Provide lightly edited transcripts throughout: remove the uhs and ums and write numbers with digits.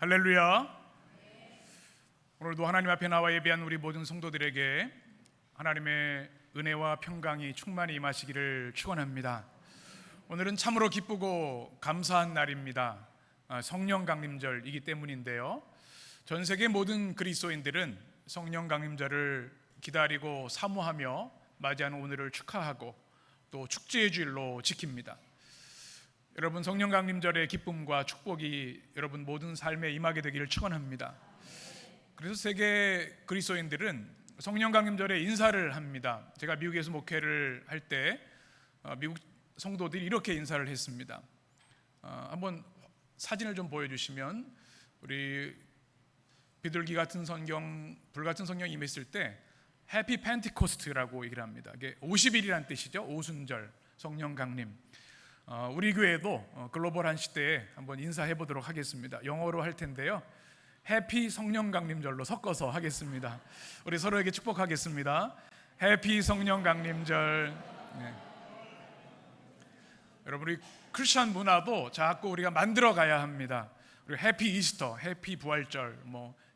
할렐루야. 오늘도 하나님 앞에 나와 예배한 우리 모든 성도들에게 하나님의 은혜와 평강이 충만히 임하시기를 축원합니다. 오늘은 참으로 기쁘고 감사한 날입니다. 성령 강림절이기 때문인데요, 전 세계 모든 그리스도인들은 성령 강림절을 기다리고 사모하며 맞이하는 오늘을 축하하고 또 축제의 주일로 지킵니다. 여러분, 성령 강림절의 기쁨과 축복이 여러분 모든 삶에 임하게 되기를 축원합니다. 그래서 세계 그리스도인들은 성령 강림절에 인사를 합니다. 제가 미국에서 목회를 할 때 미국 성도들이 이렇게 인사를 했습니다. 한번 사진을 좀 보여주시면, 우리 비둘기 같은 성경, 불 같은 성경이 임했을 때 해피 펜티코스트라고 얘기를 합니다. 이게 50일이란 뜻이죠. 오순절, 성령 강림. 우리 교회도 글로벌한 시대에 한번 인사해 보도록 하겠습니다. 영어로 할 텐데요, 해피 성령 강림절로 섞어서 하겠습니다. 우리 서로에게 축복하겠습니다. 해피 성령 강림절. 네. 여러분, 우리 크리스천 문화도 자꾸 우리가 만들어 가야 합니다. 그리고 해피 이스터, 해피 부활절,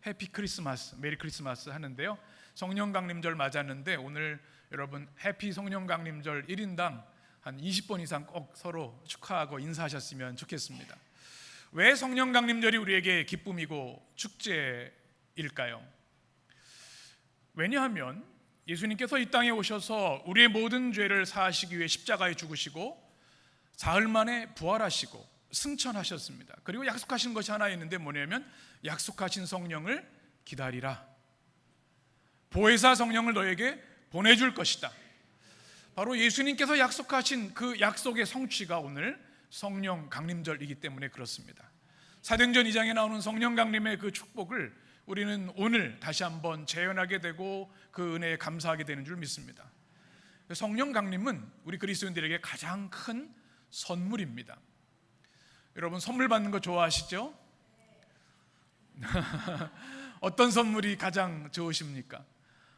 해피 크리스마스, 메리 크리스마스 하는데요, 성령 강림절 맞았는데 오늘 여러분 해피 성령 강림절 1인당 한 20번 이상 꼭 서로 축하하고 인사하셨으면 좋겠습니다. 왜 성령 강림절이 우리에게 기쁨이고 축제일까요? 왜냐하면 예수님께서 이 땅에 오셔서 우리의 모든 죄를 사하시기 위해 십자가에 죽으시고 사흘 만에 부활하시고 승천하셨습니다. 그리고 약속하신 것이 하나 있는데 뭐냐면, 약속하신 성령을 기다리라. 보혜사 성령을 너에게 보내줄 것이다. 바로 예수님께서 약속하신 그 약속의 성취가 오늘 성령 강림절이기 때문에 그렇습니다. 사도행전 2장에 나오는 성령 강림의 그 축복을 우리는 오늘 다시 한번 재현하게 되고 그 은혜에 감사하게 되는 줄 믿습니다. 성령 강림은 우리 그리스도인들에게 가장 큰 선물입니다. 여러분, 선물 받는 거 좋아하시죠? 어떤 선물이 가장 좋으십니까?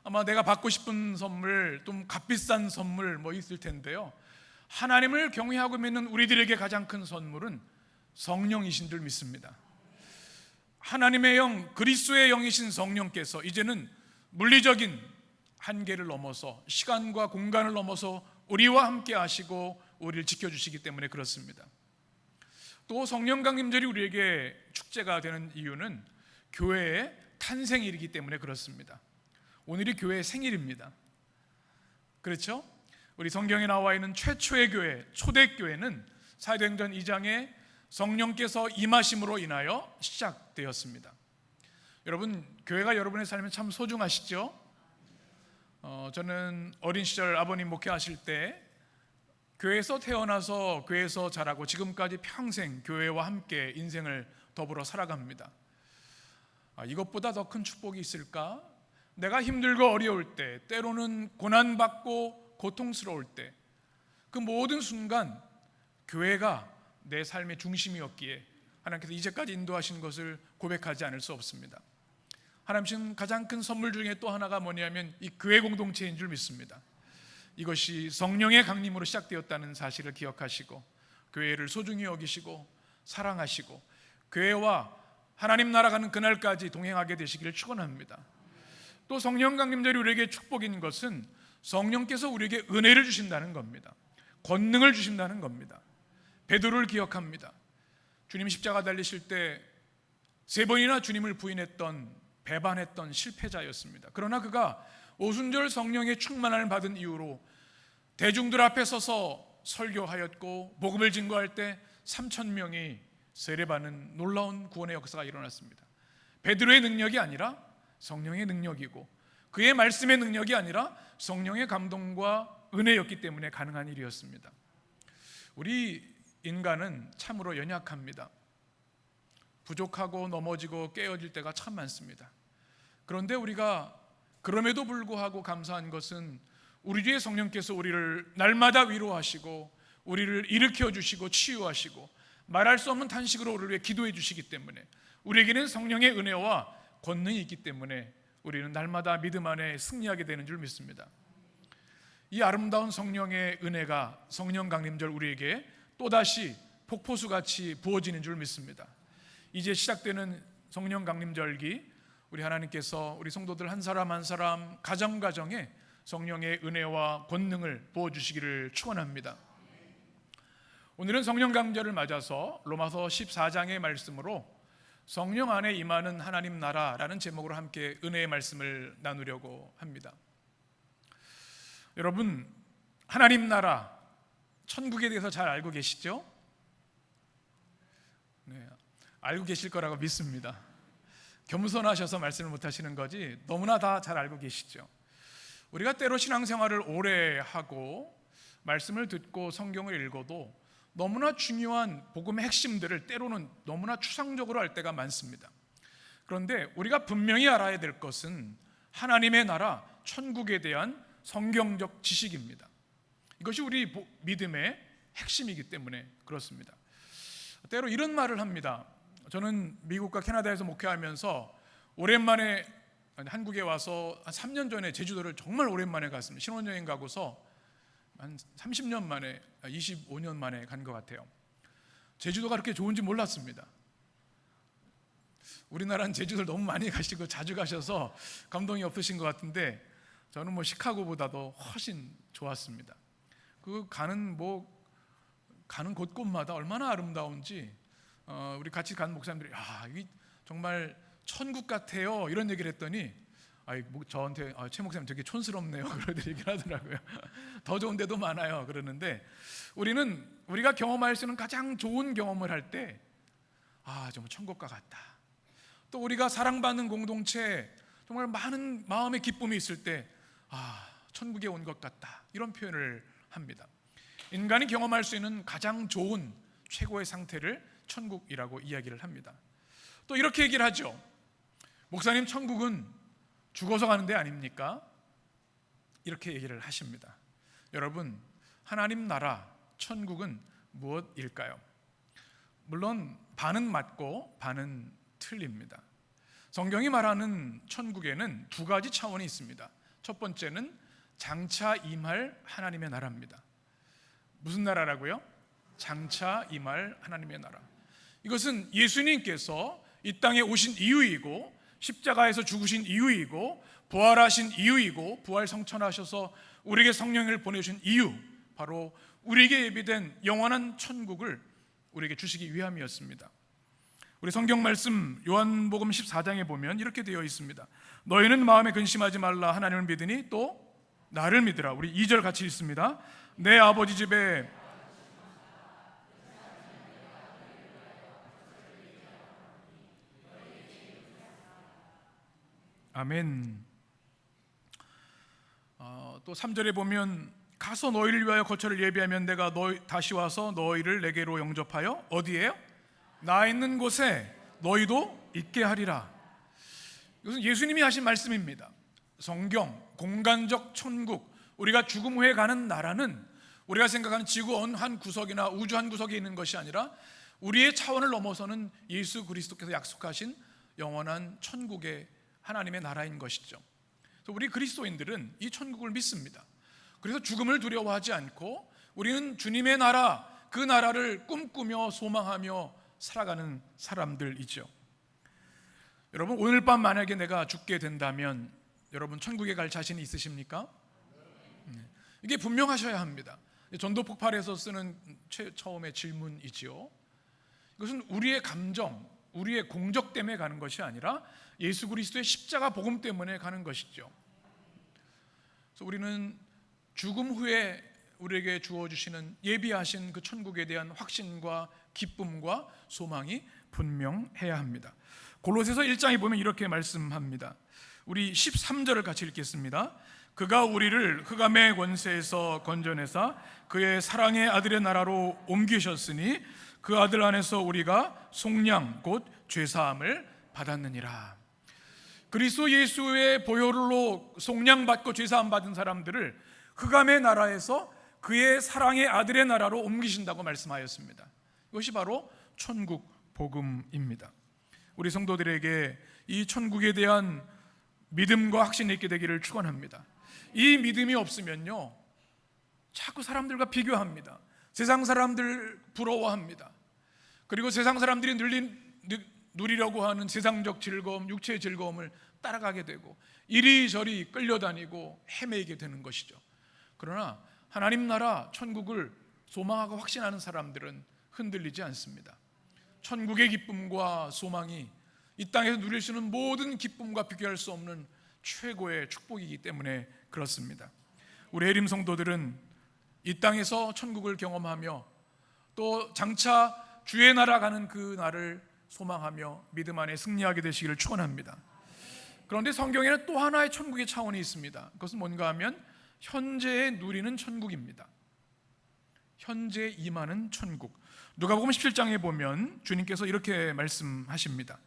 아마 내가 받고 싶은 선물, 좀 값비싼 선물 있을 텐데요, 하나님을 경외하고 믿는 우리들에게 가장 큰 선물은 성령이신 줄 믿습니다. 하나님의 영, 그리스도의 영이신 성령께서 이제는 물리적인 한계를 넘어서 시간과 공간을 넘어서 우리와 함께 하시고 우리를 지켜주시기 때문에 그렇습니다. 또 성령 강림절이 우리에게 축제가 되는 이유는 교회의 탄생일이기 때문에 그렇습니다. 오늘이 교회의 생일입니다. 그렇죠? 우리 성경에 나와 있는 최초의 교회, 초대교회는 사도행전 2장에 성령께서 임하심으로 인하여 시작되었습니다. 여러분, 교회가 여러분의 삶에 참 소중하시죠? 저는 어린 시절 아버님 목회하실 때 교회에서 태어나서 교회에서 자라고 지금까지 평생 교회와 함께 인생을 더불어 살아갑니다. 이것보다 더 큰 축복이 있을까? 내가 힘들고 어려울 때, 때로는 고난받고 고통스러울 때, 그 모든 순간 교회가 내 삶의 중심이었기에 하나님께서 이제까지 인도하신 것을 고백하지 않을 수 없습니다. 하나님 주신 가장 큰 선물 중에 또 하나가 뭐냐면 이 교회 공동체인 줄 믿습니다. 이것이 성령의 강림으로 시작되었다는 사실을 기억하시고 교회를 소중히 여기시고 사랑하시고 교회와 하나님 나라 가는 그날까지 동행하게 되시기를 축원합니다. 또 성령 강림절이 우리에게 축복인 것은 성령께서 우리에게 은혜를 주신다는 겁니다. 권능을 주신다는 겁니다. 베드로를 기억합니다. 주님 십자가 달리실 때 3번이나 주님을 부인했던, 배반했던 실패자였습니다. 그러나 그가 오순절 성령의 충만함을 받은 이후로 대중들 앞에 서서 설교하였고 복음을 증거할 때 3,000명이 세례받는 놀라운 구원의 역사가 일어났습니다. 베드로의 능력이 아니라 성령의 능력이고, 그의 말씀의 능력이 아니라 성령의 감동과 은혜였기 때문에 가능한 일이었습니다. 우리 인간은 참으로 연약합니다. 부족하고 넘어지고 깨어질 때가 참 많습니다. 그런데 우리가 그럼에도 불구하고 감사한 것은 우리 뒤에 성령께서 우리를 날마다 위로하시고 우리를 일으켜 주시고 치유하시고 말할 수 없는 탄식으로 우리를 위해 기도해 주시기 때문에, 우리에게는 성령의 은혜와 권능이 있기 때문에 우리는 날마다 믿음 안에 승리하게 되는 줄 믿습니다. 이 아름다운 성령의 은혜가 성령 강림절 우리에게 또다시 폭포수같이 부어지는 줄 믿습니다. 이제 시작되는 성령 강림절기 우리 하나님께서 우리 성도들 한 사람 한 사람 가정가정에 성령의 은혜와 권능을 부어주시기를 축원합니다. 오늘은 성령 강림절을 맞아서 로마서 14장의 말씀으로 성령 안에 임하는 하나님 나라라는 제목으로 함께 은혜의 말씀을 나누려고 합니다. 여러분, 하나님 나라, 천국에 대해서 잘 알고 계시죠? 네, 알고 계실 거라고 믿습니다. 겸손하셔서 말씀을 못 하시는 거지 너무나 다 잘 알고 계시죠. 우리가 때로 신앙생활을 오래 하고 말씀을 듣고 성경을 읽어도 너무나 중요한 복음의 핵심들을 때로는 너무나 추상적으로 할 때가 많습니다. 그런데 우리가 분명히 알아야 될 것은 하나님의 나라, 천국에 대한 성경적 지식입니다. 이것이 우리 믿음의 핵심이기 때문에 그렇습니다. 때로 이런 말을 합니다. 저는 미국과 캐나다에서 목회하면서 오랜만에 한국에 와서 한 3년 전에 제주도를 정말 오랜만에 갔습니다. 신혼여행 가고서 한 30년 만에, 25년 만에 간 것 같아요. 제주도가 그렇게 좋은지 몰랐습니다. 우리나라는 제주도를 너무 많이 가시고 자주 가셔서 감동이 없으신 것 같은데 저는 시카고보다도 훨씬 좋았습니다. 가는 곳곳마다 얼마나 아름다운지 우리 같이 간 목사님들이 이게 정말 천국 같아요 이런 얘기를 했더니 저한테 최 목사님 되게 촌스럽네요 그런 얘기를 하더라고요. 더 좋은 데도 많아요 그러는데 우리가 경험할 수 있는 가장 좋은 경험을 할 때 정말 천국과 같다. 또 우리가 사랑받는 공동체 정말 많은 마음의 기쁨이 있을 때 천국에 온 것 같다 이런 표현을 합니다. 인간이 경험할 수 있는 가장 좋은 최고의 상태를 천국이라고 이야기를 합니다. 또 이렇게 얘기를 하죠. 목사님, 천국은 죽어서 가는 데 아닙니까? 이렇게 얘기를 하십니다. 여러분, 하나님 나라 천국은 무엇일까요? 물론 반은 맞고 반은 틀립니다. 성경이 말하는 천국에는 두 가지 차원이 있습니다. 첫 번째는 장차 임할 하나님의 나라입니다. 무슨 나라라고요? 장차 임할 하나님의 나라. 이것은 예수님께서 이 땅에 오신 이유이고 십자가에서 죽으신 이유이고 부활하신 이유이고 부활 성천하셔서 우리에게 성령을 보내주신 이유, 바로 우리에게 예비된 영원한 천국을 우리에게 주시기 위함이었습니다. 우리 성경 말씀 요한복음 14장에 보면 이렇게 되어 있습니다. 너희는 마음에 근심하지 말라. 하나님을 믿으니 또 나를 믿으라. 우리 2절 같이 읽습니다. 내 아버지 집에 아멘. 또 3절에 보면 가서 너희를 위하여 거처를 예비하면 내가 다시 와서 너희를 내게로 영접하여 어디에요? 나 있는 곳에 너희도 있게 하리라. 이것은 예수님이 하신 말씀입니다. 성경, 공간적 천국, 우리가 죽음 후에 가는 나라는 우리가 생각하는 지구 한 구석이나 우주 한 구석에 있는 것이 아니라 우리의 차원을 넘어서는 예수 그리스도께서 약속하신 영원한 천국의 하나님의 나라인 것이죠. 그래서 우리 그리스도인들은 이 천국을 믿습니다. 그래서 죽음을 두려워하지 않고 우리는 주님의 나라, 그 나라를 꿈꾸며 소망하며 살아가는 사람들이죠. 여러분, 오늘 밤 만약에 내가 죽게 된다면 여러분 천국에 갈 자신이 있으십니까? 이게 분명하셔야 합니다. 전도 폭발에서 쓰는 처음의 질문이지요. 이것은 우리의 감정, 우리의 공적 때문에 가는 것이 아니라 예수 그리스도의 십자가 복음 때문에 가는 것이죠. 그래서 우리는 죽음 후에 우리에게 주어주시는 예비하신 그 천국에 대한 확신과 기쁨과 소망이 분명해야 합니다. 골로새서 1장에 보면 이렇게 말씀합니다. 우리 13절을 같이 읽겠습니다. 그가 우리를 흑암의 권세에서 건져내사 그의 사랑의 아들의 나라로 옮기셨으니 그 아들 안에서 우리가 속량 곧 죄사함을 받았느니라. 그리스도 예수의 보혈로 속량받고 죄사함 받은 사람들을 흑암의 나라에서 그의 사랑의 아들의 나라로 옮기신다고 말씀하였습니다. 이것이 바로 천국 복음입니다. 우리 성도들에게 이 천국에 대한 믿음과 확신이 있게 되기를 축원합니다. 이 믿음이 없으면요 자꾸 사람들과 비교합니다. 세상 사람들 부러워합니다. 그리고 세상 사람들이 누리려고 하는 세상적 즐거움, 육체의 즐거움을 따라가게 되고 이리저리 끌려다니고 헤매게 되는 것이죠. 그러나 하나님 나라 천국을 소망하고 확신하는 사람들은 흔들리지 않습니다. 천국의 기쁨과 소망이 이 땅에서 누릴 수 있는 모든 기쁨과 비교할 수 없는 최고의 축복이기 때문에 그렇습니다. 우리 해림 성도들은 이 땅에서 천국을 경험하며 또 장차 주의 나라 가는 그 날을 소망하며 믿음 안에 승리하게 되시기를 축원합니다. 그런데 성경에는 또 하나의 천국의 차원이 있습니다. 그것은 뭔가 하면 현재에 누리는 천국입니다. 현재 임하는 천국. 누가복음 17장에 보면 주님께서 이렇게 말씀하십니다.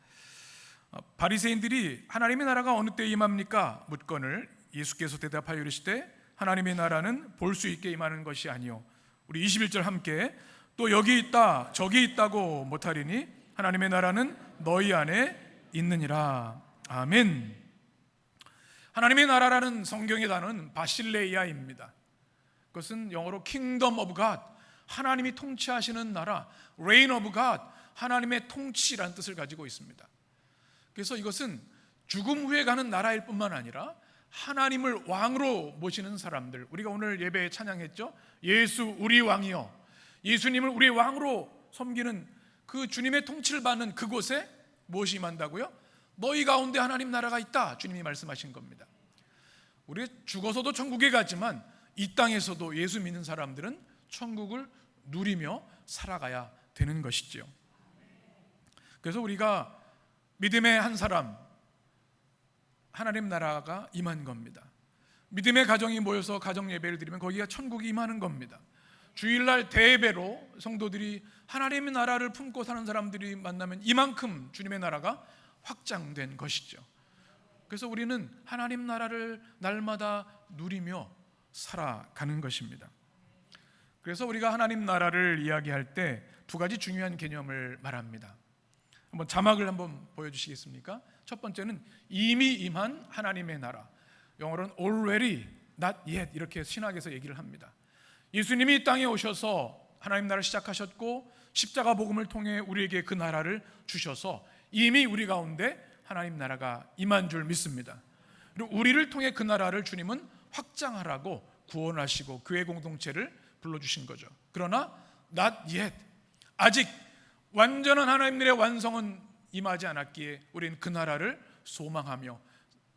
바리새인들이 하나님의 나라가 어느 때 임합니까? 묻거늘 예수께서 대답하여 이르시되 하나님의 나라는 볼 수 있게 임하는 것이 아니요. 우리 21절 함께 또 여기 있다 저기 있다고 못하리니 하나님의 나라는 너희 안에 있느니라. 아멘. 하나님의 나라라는 성경의 단어는 바실레이아입니다. 그것은 영어로 Kingdom of God, 하나님이 통치하시는 나라, Reign of God, 하나님의 통치라는 뜻을 가지고 있습니다. 그래서 이것은 죽음 후에 가는 나라일 뿐만 아니라 하나님을 왕으로 모시는 사람들, 우리가 오늘 예배에 찬양했죠. 예수 우리 왕이여, 예수님을 우리의 왕으로 섬기는 그 주님의 통치를 받는 그곳에 무엇이 임한다고요? 너희 가운데 하나님 나라가 있다, 주님이 말씀하신 겁니다. 우리 죽어서도 천국에 가지만 이 땅에서도 예수 믿는 사람들은 천국을 누리며 살아가야 되는 것이죠. 그래서 우리가 믿음의 한 사람, 하나님 나라가 임한 겁니다. 믿음의 가정이 모여서 가정 예배를 드리면 거기가 천국이 임하는 겁니다. 주일날 대예배로 성도들이 하나님의 나라를 품고 사는 사람들이 만나면 이만큼 주님의 나라가 확장된 것이죠. 그래서 우리는 하나님 나라를 날마다 누리며 살아가는 것입니다. 그래서 우리가 하나님 나라를 이야기할 때 두 가지 중요한 개념을 말합니다. 한번 자막을 한번 보여주시겠습니까? 첫 번째는 이미 임한 하나님의 나라, 영어로는 already, not yet 이렇게 신학에서 얘기를 합니다. 예수님이 이 땅에 오셔서 하나님 나라를 시작하셨고 십자가 복음을 통해 우리에게 그 나라를 주셔서 이미 우리 가운데 하나님 나라가 임한 줄 믿습니다. 그리고 우리를 통해 그 나라를 주님은 확장하라고 구원하시고 교회 공동체를 불러주신 거죠. 그러나 not yet, 아직 완전한 하나님의 완성은 임하지 않았기에 우리는 그 나라를 소망하며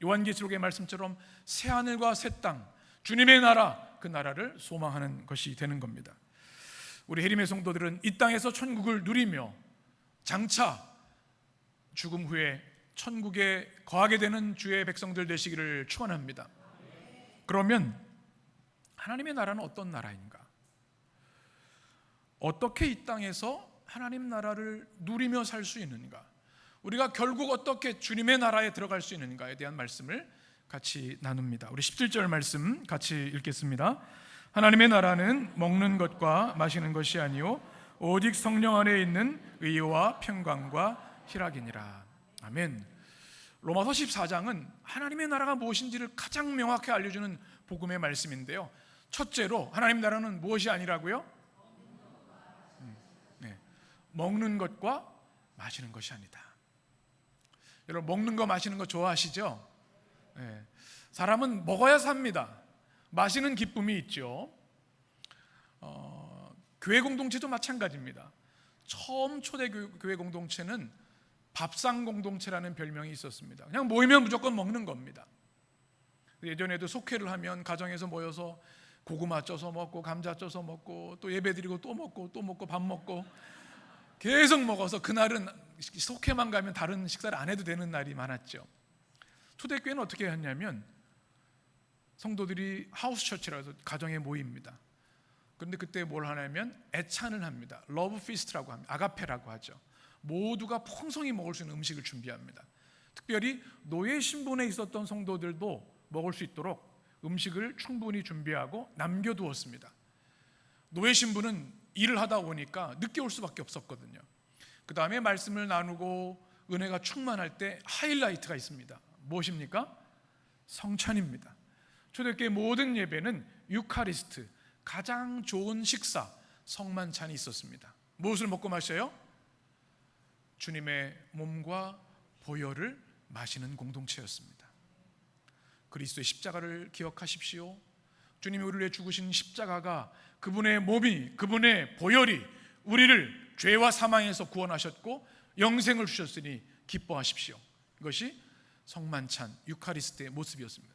요한계시록의 말씀처럼 새하늘과 새 땅, 주님의 나라, 그 나라를 소망하는 것이 되는 겁니다. 우리 해림의 성도들은 이 땅에서 천국을 누리며 장차 죽음 후에 천국에 거하게 되는 주의 백성들 되시기를 축원합니다. 그러면 하나님의 나라는 어떤 나라인가? 어떻게 이 땅에서 하나님 나라를 누리며 살 수 있는가? 우리가 결국 어떻게 주님의 나라에 들어갈 수 있는가에 대한 말씀을 같이 나눕니다. 우리 17절 말씀 같이 읽겠습니다. 하나님의 나라는 먹는 것과 마시는 것이 아니요 오직 성령 안에 있는 의와 평강과 희락이니라. 아멘. 로마서 14장은 하나님의 나라가 무엇인지를 가장 명확히 알려주는 복음의 말씀인데요. 첫째로 하나님 나라는 무엇이 아니라고요? 먹는 것과 마시는 것이 아니다. 여러분 먹는 거 마시는 거 좋아하시죠? 사람은 먹어야 삽니다. 마시는 기쁨이 있죠. 교회 공동체도 마찬가지입니다. 처음 초대 교회 공동체는 밥상 공동체라는 별명이 있었습니다. 그냥 모이면 무조건 먹는 겁니다. 예전에도 속회를 하면 가정에서 모여서 고구마 쪄서 먹고 감자 쪄서 먹고 또 예배드리고 또 먹고 밥 먹고 계속 먹어서 그날은 속회만 가면 다른 식사를 안 해도 되는 날이 많았죠. 초대교회는 어떻게 했냐면 성도들이 하우스 처치라서 가정에 모입니다. 그런데 그때 뭘 하냐면 애찬을 합니다. 러브 피스트라고 합니다. 아가페라고 하죠. 모두가 풍성히 먹을 수 있는 음식을 준비합니다. 특별히 노예 신분에 있었던 성도들도 먹을 수 있도록 음식을 충분히 준비하고 남겨두었습니다. 노예 신분은 일을 하다 보니까 늦게 올 수밖에 없었거든요. 그 다음에 말씀을 나누고 은혜가 충만할 때 하이라이트가 있습니다. 무엇입니까? 성찬입니다. 초대교회 모든 예배는 유카리스트, 가장 좋은 식사, 성만찬이 있었습니다. 무엇을 먹고 마셔요? 주님의 몸과 보혈을 마시는 공동체였습니다. 그리스도의 십자가를 기억하십시오. 주님이 우리를 위해 죽으신 십자가가, 그분의 몸이, 그분의 보혈이 우리를 죄와 사망에서 구원하셨고 영생을 주셨으니 기뻐하십시오. 이것이 성만찬 유카리스트의 모습이었습니다.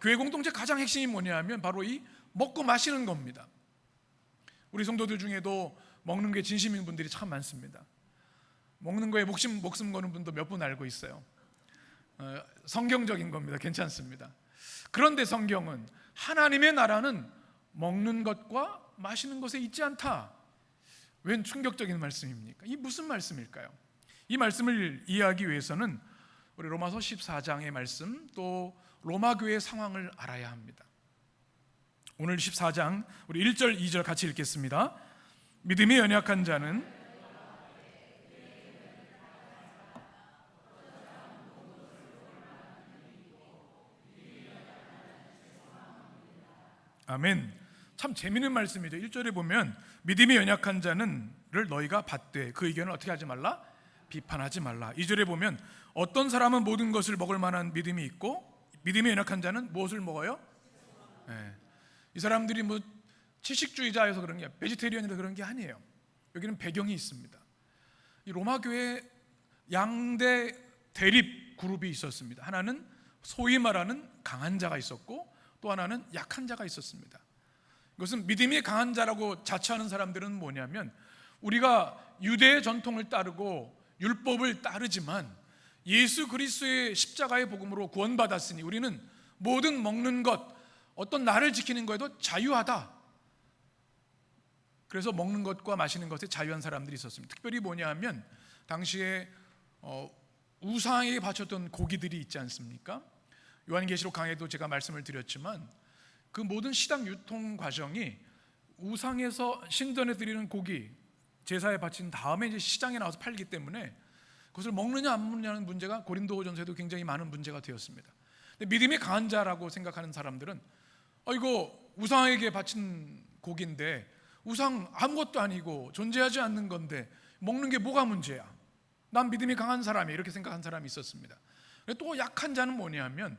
교회 공동체 가장 핵심이 뭐냐면 바로 이 먹고 마시는 겁니다. 우리 성도들 중에도 먹는 게 진심인 분들이 참 많습니다. 먹는 거에 목숨 거는 분도 몇 분 알고 있어요. 성경적인 겁니다. 괜찮습니다. 그런데 성경은 하나님의 나라는 먹는 것과 마시는 것에 있지 않다. 웬 충격적인 말씀입니까? 이 무슨 말씀일까요? 이 말씀을 이해하기 위해서는 우리 로마서 14장의 말씀, 또 로마 교회의 상황을 알아야 합니다. 오늘 14장 우리 1절 2절 같이 읽겠습니다. 믿음이 연약한 자는 아멘. 참 재미있는 말씀이죠. 1절에 보면 믿음이 연약한 자는를 너희가 받되 그 의견을 어떻게 하지 말라? 비판하지 말라. 2절에 보면 어떤 사람은 모든 것을 먹을 만한 믿음이 있고 믿음이 연약한 자는 무엇을 먹어요? 이 사람들이 뭐 채식주의자여서 그런 게, 베지테리언이라서 그런 게 아니에요. 여기는 배경이 있습니다. 이 로마 교회에 양대 대립 그룹이 있었습니다. 하나는 소위 말하는 강한 자가 있었고 또 하나는 약한 자가 있었습니다. 이것은 믿음이 강한 자라고 자처하는 사람들은 뭐냐면 우리가 유대의 전통을 따르고 율법을 따르지만 예수 그리스도의 십자가의 복음으로 구원받았으니 우리는 모든 먹는 것, 어떤 날을 지키는 것에도 자유하다. 그래서 먹는 것과 마시는 것에 자유한 사람들이 있었습니다. 특별히 뭐냐 하면 당시에 우상에게 바쳤던 고기들이 있지 않습니까? 요한계시록 강의도 제가 말씀을 드렸지만 그 모든 시당 유통 과정이 우상에서 신전에 드리는 고기 제사에 바친 다음에 이제 시장에 나와서 팔기 때문에 그것을 먹느냐 안 먹느냐는 문제가 고린도전서에도 굉장히 많은 문제가 되었습니다. 근데 믿음이 강한 자라고 생각하는 사람들은 이거 우상에게 바친 고기인데 우상 아무것도 아니고 존재하지 않는 건데 먹는 게 뭐가 문제야? 난 믿음이 강한 사람이야, 이렇게 생각한 사람이 있었습니다. 또 약한 자는 뭐냐면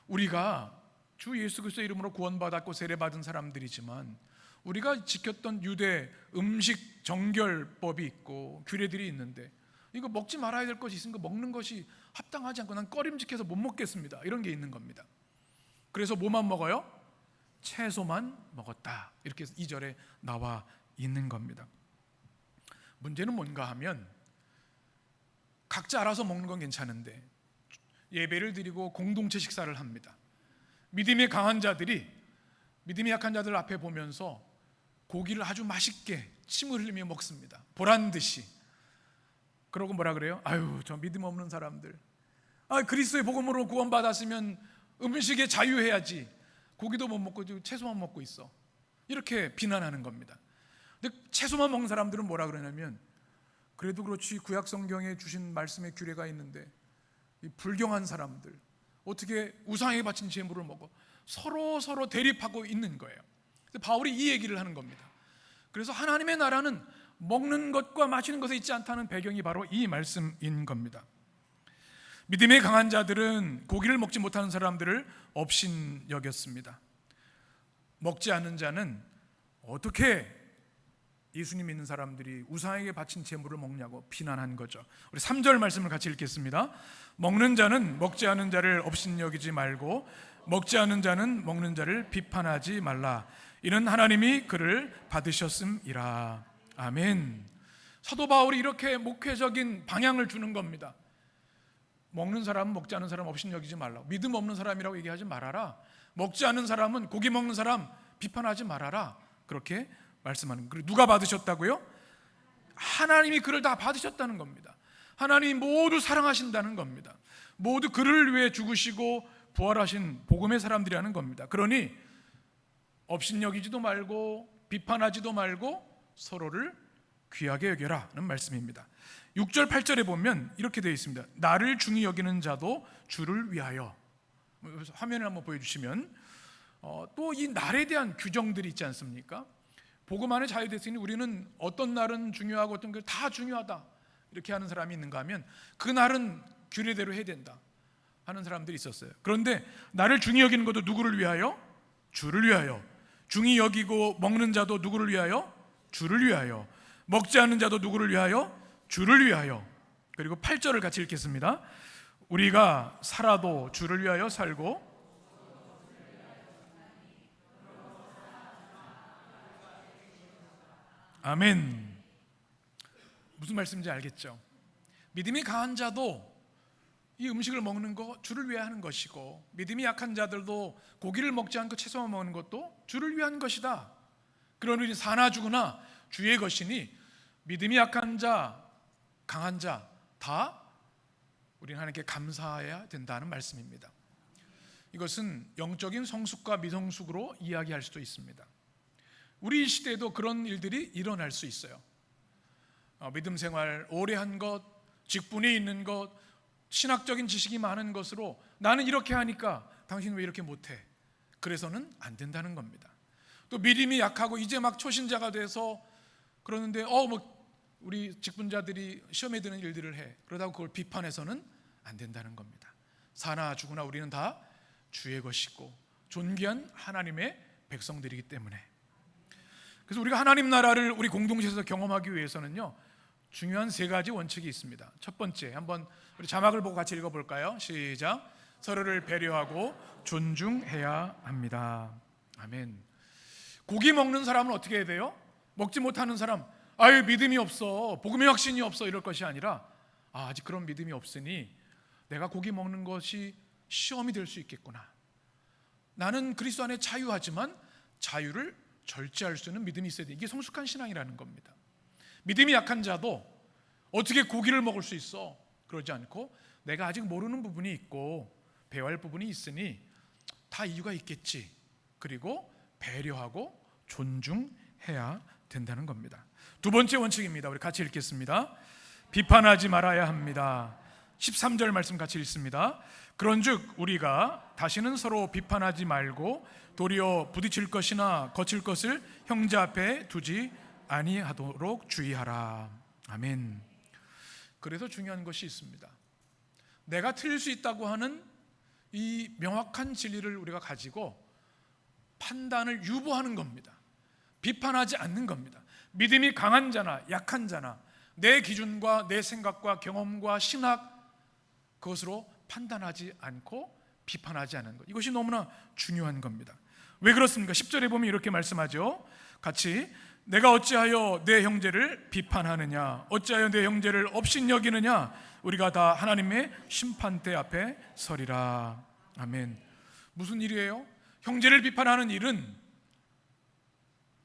우리가 주 예수 그리스도의 이름으로 구원받았고 세례받은 사람들이지만 우리가 지켰던 유대 음식 정결법이 있고 규례들이 있는데 이거 먹지 말아야 될 것이 있으니까 먹는 것이 합당하지 않고 난 꺼림직해서 못 먹겠습니다, 이런 게 있는 겁니다. 그래서 뭐만 먹어요? 채소만 먹었다, 이렇게 2절에 나와 있는 겁니다. 문제는 뭔가 하면 각자 알아서 먹는 건 괜찮은데 예배를 드리고 공동체 식사를 합니다. 믿음이 강한 자들이 믿음이 약한 자들 앞에 보면서 고기를 아주 맛있게 침을 흘리며 먹습니다. 보란듯이. 그러고 뭐라 그래요? 아유, 저 믿음 없는 사람들, 그리스도의 복음으로 구원받았으면 음식에 자유해야지, 고기도 못 먹고 채소만 먹고 있어, 이렇게 비난하는 겁니다. 근데 채소만 먹는 사람들은 뭐라 그러냐면 그래도 그렇지 구약 성경에 주신 말씀의 규례가 있는데 이 불경한 사람들 어떻게 우상에게 바친 제물을 먹어? 서로 대립하고 있는 거예요. 바울이 이 얘기를 하는 겁니다. 그래서 하나님의 나라는 먹는 것과 마시는 것에 있지 않다는 배경이 바로 이 말씀인 겁니다. 믿음이 강한 자들은 고기를 먹지 못하는 사람들을 업신 여겼습니다. 먹지 않는 자는 어떻게 예수님 믿는 사람들이 우상에게 바친 제물을 먹냐고 비난한 거죠. 우리 3절 말씀을 같이 읽겠습니다. 먹는 자는 먹지 않은 자를 업신여기지 말고 먹지 않은 자는 먹는 자를 비판하지 말라. 이는 하나님이 그를 받으셨음이라. 아멘. 사도 바울이 이렇게 목회적인 방향을 주는 겁니다. 먹는 사람은 먹지 않은 사람 업신여기지 말라. 믿음 없는 사람이라고 얘기하지 말아라. 먹지 않는 사람은 고기 먹는 사람 비판하지 말아라. 그렇게 말씀하는 거예요. 누가 받으셨다고요? 하나님이 그를 다 받으셨다는 겁니다. 하나님이 모두 사랑하신다는 겁니다. 모두 그를 위해 죽으시고 부활하신 복음의 사람들이라는 겁니다. 그러니 업신여기지도 말고 비판하지도 말고 서로를 귀하게 여겨라는 말씀입니다. 6절 8절에 보면 이렇게 되어 있습니다. 나를 중히 여기는 자도 주를 위하여. 화면을 한번 보여주시면 또 이 날에 대한 규정들이 있지 않습니까? 복음 안에 자유됐으니 우리는 어떤 날은 중요하고 어떤 게 다 중요하다. 이렇게 하는 사람이 있는가 하면 그날은 규례대로 해야 된다 하는 사람들이 있었어요. 그런데 나를 중히 여기는 것도 누구를 위하여? 주를 위하여. 중히 여기고 먹는 자도 누구를 위하여? 주를 위하여. 먹지 않는 자도 누구를 위하여? 주를 위하여. 그리고 8절을 같이 읽겠습니다. 우리가 살아도 주를 위하여 살고 아멘. 무슨 말씀인지 알겠죠? 믿음이 강한 자도 이 음식을 먹는 거 주를 위해 하는 것이고, 믿음이 약한 자들도 고기를 먹지 않고 채소만 먹는 것도 주를 위한 것이다. 그러니 사나 죽으나 주의 것이니 믿음이 약한 자, 강한 자 다 우리는 하나님께 감사해야 된다는 말씀입니다. 이것은 영적인 성숙과 미성숙으로 이야기할 수도 있습니다. 우리 시대에도 그런 일들이 일어날 수 있어요. 믿음 생활 오래 한 것, 직분이 있는 것, 신학적인 지식이 많은 것으로 나는 이렇게 하니까 당신 왜 이렇게 못해? 그래서는 안 된다는 겁니다. 또 믿음이 약하고 이제 막 초신자가 돼서 그러는데 우리 직분자들이 시험에 드는 일들을 해. 그러다가 그걸 비판해서는 안 된다는 겁니다. 사나 죽으나 우리는 다 주의 것이고 존귀한 하나님의 백성들이기 때문에. 그래서 우리가 하나님 나라를 우리 공동체에서 경험하기 위해서는요, 중요한 3가지 원칙이 있습니다. 첫 번째, 한번 우리 자막을 보고 같이 읽어볼까요? 시작. 서로를 배려하고 존중해야 합니다. 아멘. 고기 먹는 사람은 어떻게 해야 돼요? 먹지 못하는 사람, 아유 믿음이 없어, 복음의 확신이 없어, 이럴 것이 아니라 아직 그런 믿음이 없으니 내가 고기 먹는 것이 시험이 될 수 있겠구나. 나는 그리스도 안에 자유하지만 자유를 절제할 수 있는 믿음이 있어야 돼. 이게 성숙한 신앙이라는 겁니다. 믿음이 약한 자도 어떻게 고기를 먹을 수 있어? 그러지 않고 내가 아직 모르는 부분이 있고 배워야 할 부분이 있으니 다 이유가 있겠지. 그리고 배려하고 존중해야 된다는 겁니다. 두 번째 원칙입니다. 우리 같이 읽겠습니다. 비판하지 말아야 합니다. 13절 말씀 같이 읽습니다. 그런즉 우리가 다시는 서로 비판하지 말고 도리어 부딪힐 것이나 거칠 것을 형제 앞에 두지 아니하도록 주의하라. 아멘. 그래서 중요한 것이 있습니다. 내가 틀릴 수 있다고 하는 이 명확한 진리를 우리가 가지고 판단을 유보하는 겁니다. 비판하지 않는 겁니다. 믿음이 강한 자나 약한 자나 내 기준과 내 생각과 경험과 신학, 그것으로 판단하지 않고 비판하지 않는 것, 이것이 너무나 중요한 겁니다. 왜 그렇습니까? 10절에 보면 이렇게 말씀하죠. 같이, 내가 어찌하여 내 형제를 비판하느냐, 어찌하여 내 형제를 업신여기느냐, 우리가 다 하나님의 심판대 앞에 서리라. 아멘. 무슨 일이에요? 형제를 비판하는 일은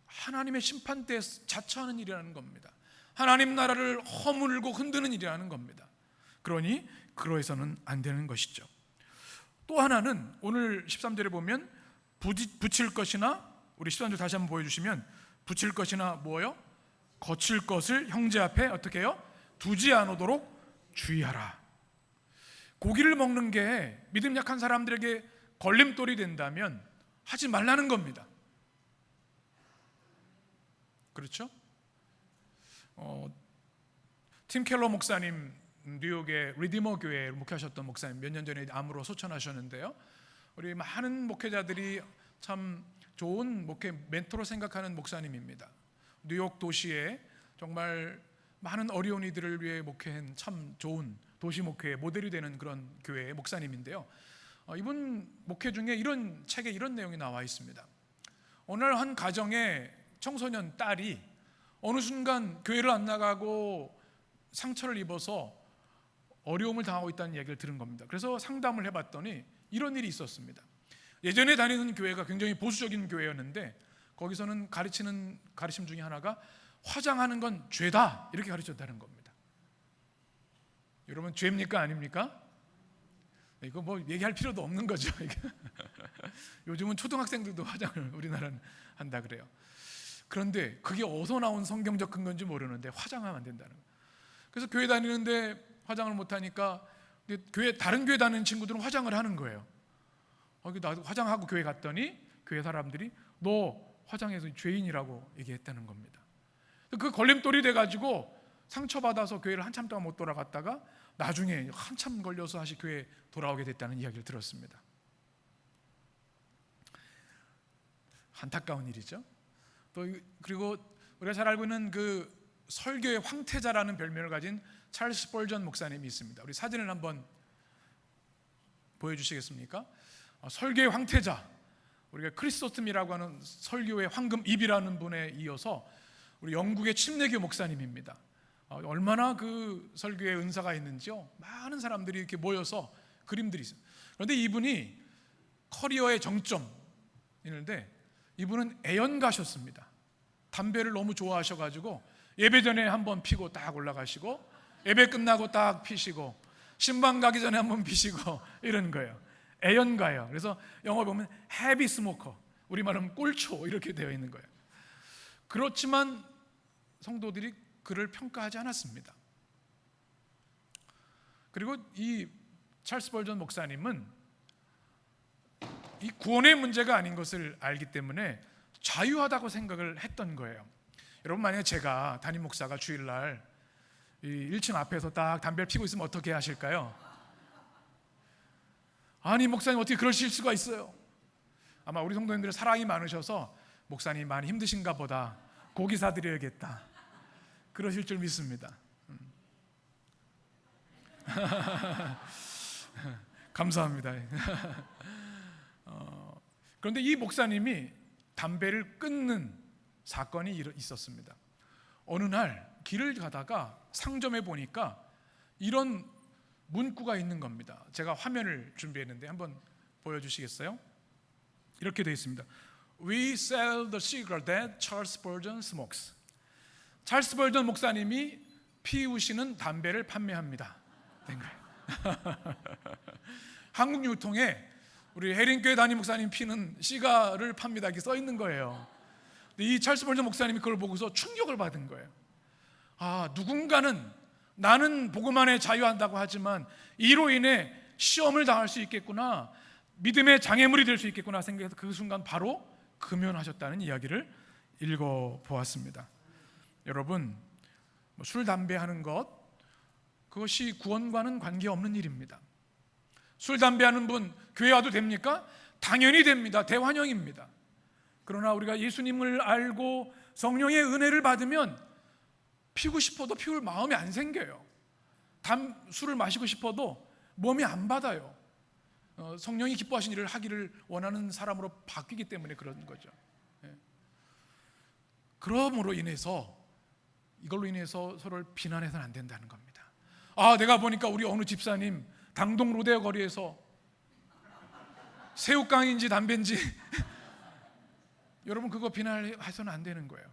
하나님의 심판대에 자처하는 일이라는 겁니다. 하나님 나라를 허물고 흔드는 일이라는 겁니다. 그러니 그러해서는 안 되는 것이죠. 또 하나는 오늘 13절에 보면 붙일 것이나, 우리 13절 다시 한번 보여주시면, 붙일 것이나 뭐요? 거칠 것을 형제 앞에 어떻게 해요? 두지 않도록 주의하라. 고기를 먹는 게 믿음 약한 사람들에게 걸림돌이 된다면 하지 말라는 겁니다. 그렇죠? 팀 켈러 목사님, 뉴욕의 리디머 교회에 목회하셨던 목사님, 몇 년 전에 암으로 소천하셨는데요, 우리 많은 목회자들이 참 좋은 목회 멘토로 생각하는 목사님입니다. 뉴욕 도시에 정말 많은 어려운 이들을 위해 목회한 참 좋은 도시 목회의 모델이 되는 그런 교회의 목사님인데요, 이분 목회 중에 이런 책에 이런 내용이 나와 있습니다. 어느 날 한 가정에 청소년 딸이 어느 순간 교회를 안 나가고 상처를 입어서 어려움을 당하고 있다는 얘기를 들은 겁니다. 그래서 상담을 해봤더니 이런 일이 있었습니다. 예전에 다니는 교회가 굉장히 보수적인 교회였는데 거기서는 가르치는 가르침 중에 하나가 화장하는 건 죄다, 이렇게 가르쳤다는 겁니다. 여러분, 죄입니까 아닙니까? 이거 뭐 얘기할 필요도 없는 거죠. 요즘은 초등학생들도 화장을 우리나라는 한다 그래요. 그런데 그게 어디서 나온 성경적 근거인지 모르는데 화장하면 안 된다는 거예요. 그래서 교회 다니는데 화장을 못하니까 다른 교회 다니는 친구들은 화장을 하는 거예요. 나도 화장하고 교회 갔더니 교회 사람들이 너 화장해서 죄인이라고 얘기했다는 겁니다. 그 걸림돌이 돼가지고 상처받아서 교회를 한참 동안 못 돌아갔다가 나중에 한참 걸려서 다시 교회에 돌아오게 됐다는 이야기를 들었습니다. 안타까운 일이죠. 또 그리고 우리가 잘 알고 있는 그 설교의 황태자라는 별명을 가진 찰스 스펄전 목사님이 있습니다. 우리 사진을 한번 보여주시겠습니까? 설교의 황태자, 우리가 크리스토스미라고 하는 설교의 황금입이라는 분에 이어서 우리 영국의 침례교 목사님입니다. 얼마나 그 설교에 은사가 있는지요. 많은 사람들이 이렇게 모여서 그림들이 있어요. 그런데 이분이 커리어의 정점 있는데 이분은 애연가셨습니다. 담배를 너무 좋아하셔가지고 예배 전에 한번 피고 딱 올라가시고 예배 끝나고 딱 피시고 신방 가기 전에 한번 피시고 이런 거예요. 애연가요. 그래서 영어 보면 헤비 스모커, 우리말은 꼴초 이렇게 되어 있는 거예요. 그렇지만 성도들이 그를 평가하지 않았습니다. 그리고 이 찰스 스펄전 목사님은 이 구원의 문제가 아닌 것을 알기 때문에 자유하다고 생각을 했던 거예요. 여러분, 만약에 제가 담임 목사가 주일날 이 1층 앞에서 딱 담배를 피고 있으면 어떻게 하실까요? 아니, 목사님 어떻게 그러실 수가 있어요? 아마 우리 성도님들의 사랑이 많으셔서 목사님 많이 힘드신가 보다, 고기 사드려야겠다, 그러실 줄 믿습니다. 감사합니다. 그런데 이 목사님이 담배를 끊는 사건이 있었습니다. 어느 날 길을 가다가 상점에 보니까 이런 문구가 있는 겁니다. 제가 화면을 준비했는데 한번 보여주시겠어요? 이렇게 되어 있습니다. We sell the cigarette that Charles Spurgeon smokes. 찰스 스펄전 목사님이 피우시는 담배를 판매합니다. 된 거예요. 한국 유통에 우리 해린교회 담임 목사님 피는 시가를 팝니다, 이렇게 써 있는 거예요. 근데 이 찰스 스펄전 목사님이 그걸 보고서 충격을 받은 거예요. 누군가는 나는 복음 안에 자유한다고 하지만 이로 인해 시험을 당할 수 있겠구나, 믿음의 장애물이 될 수 있겠구나 생각해서 그 순간 바로 금연하셨다는 이야기를 읽어보았습니다. 여러분, 술, 담배 하는 것, 그것이 구원과는 관계없는 일입니다. 술, 담배 하는 분 교회 와도 됩니까? 당연히 됩니다. 대환영입니다. 그러나 우리가 예수님을 알고 성령의 은혜를 받으면 피고 싶어도 피울 마음이 안 생겨요. 술을 마시고 싶어도 몸이 안 받아요. 성령이 기뻐하신 일을 하기를 원하는 사람으로 바뀌기 때문에 그런 거죠. 그러므로 인해서, 이걸로 인해서 서로를 비난해서는 안 된다는 겁니다. 내가 보니까 우리 어느 집사님 당동 로데오 거리에서 새우깡인지 담배인지 여러분, 그거 비난해서는 안 되는 거예요.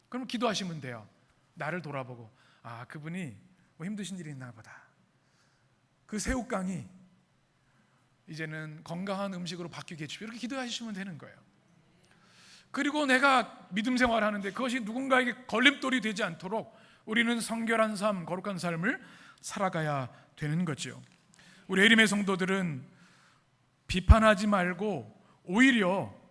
그럼 기도하시면 돼요. 나를 돌아보고 그분이 뭐 힘드신 일이 있나 보다, 그 새우깡이 이제는 건강한 음식으로 바뀌게 해주십시오, 이렇게 기도하시면 되는 거예요. 그리고 내가 믿음 생활하는데 그것이 누군가에게 걸림돌이 되지 않도록 우리는 성결한 삶, 거룩한 삶을 살아가야 되는 거죠. 우리 예림의 성도들은 비판하지 말고 오히려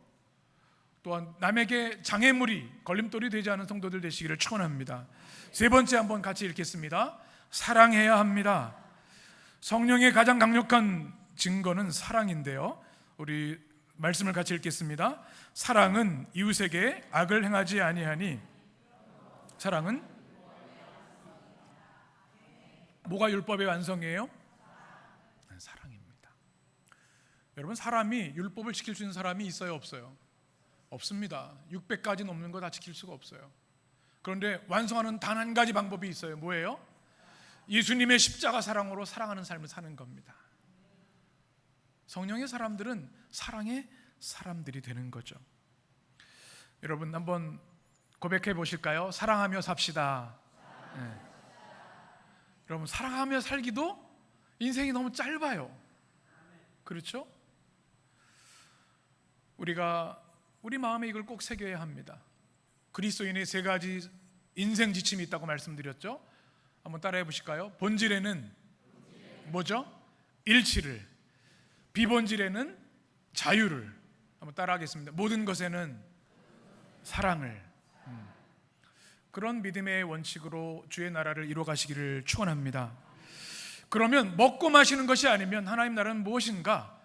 또한 남에게 장애물이, 걸림돌이 되지 않은 성도들 되시기를 축원합니다. 세 번째 한번 같이 읽겠습니다. 사랑해야 합니다. 성령의 가장 강력한 증거는 사랑인데요, 우리 말씀을 같이 읽겠습니다. 사랑은 이웃에게 악을 행하지 아니하니. 사랑은 뭐가 율법의 완성이에요? 사랑입니다. 여러분, 사람이 율법을 지킬 수 있는 사람이 있어요, 없어요? 없습니다. 600가지 넘는 거 다 지킬 수가 없어요. 그런데 완성하는 단 한 가지 방법이 있어요. 뭐예요? 예수님의 십자가 사랑으로 사랑하는 삶을 사는 겁니다. 성령의 사람들은 사랑의 사람들이 되는 거죠. 여러분, 한번 고백해 보실까요? 사랑하며 삽시다. 네. 여러분, 사랑하며 살기도 인생이 너무 짧아요. 그렇죠? 우리가 우리 마음에 이걸 꼭 새겨야 합니다. 그리스도인의 세 가지 인생 지침이 있다고 말씀드렸죠? 한번 따라해 보실까요? 본질에는 뭐죠? 일치를, 비본질에는 자유를. 한번 따라하겠습니다. 모든 것에는 사랑을. 그런 믿음의 원칙으로 주의 나라를 이루어 가시기를 축원합니다. 그러면 먹고 마시는 것이 아니면 하나님 나라는 무엇인가?